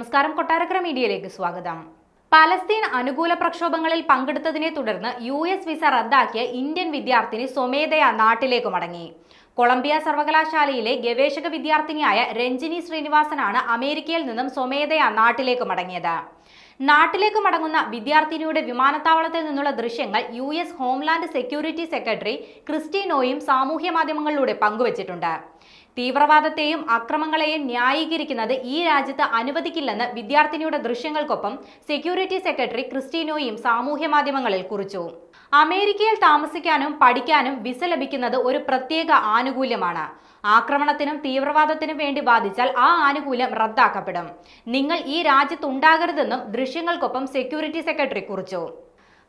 നമസ്കാരം, കൊട്ടാരക്കര മീഡിയയിലേക്ക് സ്വാഗതം. പലസ്തീൻ അനുകൂല പ്രക്ഷോഭങ്ങളിൽ പങ്കെടുത്തതിനെ തുടർന്ന് US വിസ റദ്ദാക്കിയ ഇന്ത്യൻ വിദ്യാർത്ഥിനി സ്വമേധയാ നാട്ടിലേക്ക് മടങ്ങി. കൊളംബിയ സർവകലാശാലയിലെ ഗവേഷക വിദ്യാർത്ഥിനിയായ രഞ്ജിനി ശ്രീനിവാസനാണ് അമേരിക്കയിൽ നിന്നും സ്വമേധയാ നാട്ടിലേക്ക് മടങ്ങിയത്. നാട്ടിലേക്ക് മടങ്ങുന്ന വിദ്യാർത്ഥിനിയുടെ വിമാനത്താവളത്തിൽ നിന്നുള്ള ദൃശ്യങ്ങൾ US homeland security secretary Kristi നോയും സാമൂഹ്യ മാധ്യമങ്ങളിലൂടെ പങ്കുവച്ചിട്ടുണ്ട്. തീവ്രവാദത്തെയും അക്രമങ്ങളെയും ന്യായീകരിക്കുന്നത് ഈ രാജ്യത്ത് അനുവദിക്കില്ലെന്ന് വിദ്യാർത്ഥിനിയുടെ ദൃശ്യങ്ങൾക്കൊപ്പം സെക്യൂരിറ്റി സെക്രട്ടറി ക്രിസ്റ്റി നോയും സാമൂഹ്യ മാധ്യമങ്ങളിൽ കുറിച്ചു. അമേരിക്കയിൽ താമസിക്കാനും പഠിക്കാനും വിസ ലഭിക്കുന്നത് ഒരു പ്രത്യേക ആനുകൂല്യമാണ്. ആക്രമണത്തിനും തീവ്രവാദത്തിനും വേണ്ടി ബാധിച്ചാൽ ആ ആനുകൂല്യം റദ്ദാക്കപ്പെടും. നിങ്ങൾ ഈ രാജ്യത്തുണ്ടാകരുതെന്നും ദൃശ്യങ്ങൾക്കൊപ്പം സെക്യൂരിറ്റി സെക്രട്ടറി കുറിച്ചു.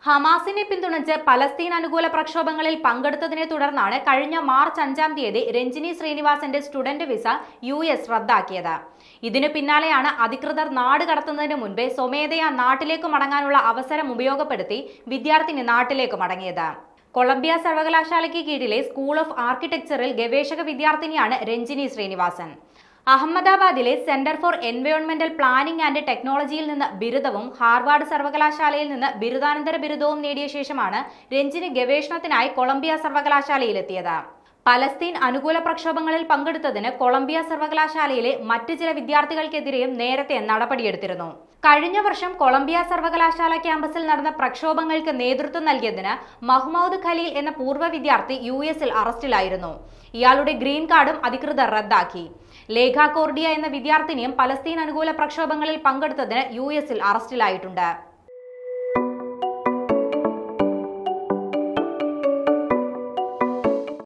ഹമാസിനെ പിന്തുണച്ച് പലസ്തീൻ അനുകൂല പ്രക്ഷോഭങ്ങളിൽ പങ്കെടുത്തതിനെ തുടർന്നാണ് കഴിഞ്ഞ മാർച്ച് 5-ാം തീയതി രഞ്ജിനി ശ്രീനിവാസന്റെ സ്റ്റുഡന്റ് വിസ US റദ്ദാക്കിയത്. ഇതിനു പിന്നാലെയാണ് അധികൃതർ നാട് കടത്തുന്നതിന് മുൻപേ സ്വമേധയാ നാട്ടിലേക്ക് മടങ്ങാനുള്ള അവസരം ഉപയോഗപ്പെടുത്തി വിദ്യാർത്ഥിനി നാട്ടിലേക്ക് മടങ്ങിയത്. കൊളംബിയ സർവകലാശാലയ്ക്ക് കീഴിലെ സ്കൂൾ ഓഫ് ആർക്കിടെക്ചറിൽ ഗവേഷക വിദ്യാർത്ഥിനിയാണ് രഞ്ജിനി ശ്രീനിവാസൻ. അഹമ്മദാബാദിലെ സെന്റർ ഫോർ എൻവയോൺമെന്റൽ പ്ലാനിംഗ് ആൻഡ് ടെക്നോളജിയിൽ നിന്ന് ബിരുദവും ഹാർവാർഡ് സർവകലാശാലയിൽ നിന്ന് ബിരുദാനന്തര ബിരുദവും നേടിയ ശേഷമാണ് രഞ്ജിനി ഗവേഷണത്തിനായി കൊളംബിയ സർവകലാശാലയിലെത്തിയത്. പലസ്തീൻ അനുകൂല പ്രക്ഷോഭങ്ങളിൽ പങ്കെടുത്തതിന് കൊളംബിയ സർവകലാശാലയിലെ മറ്റ് ചില വിദ്യാർത്ഥികൾക്കെതിരെയും നേരത്തെ നടപടിയെടുത്തിരുന്നു. കഴിഞ്ഞ വർഷം കൊളംബിയ സർവകലാശാല ക്യാമ്പസിൽ നടന്ന പ്രക്ഷോഭങ്ങൾക്ക് നേതൃത്വം നൽകിയതിന് മഹ്മൂദ് ഖലീൽ എന്ന പൂർവ്വ വിദ്യാർത്ഥി US-ൽ അറസ്റ്റിലായിരുന്നു. ഇയാളുടെ ഗ്രീൻ കാർഡും അധികൃതർ റദ്ദാക്കി. ലേഖ കോർഡിയ എന്ന വിദ്യാർത്ഥിനിയും പലസ്തീൻ അനുകൂല പ്രക്ഷോഭങ്ങളിൽ പങ്കെടുത്തതിന് US-ൽ അറസ്റ്റിലായിട്ടുണ്ട്.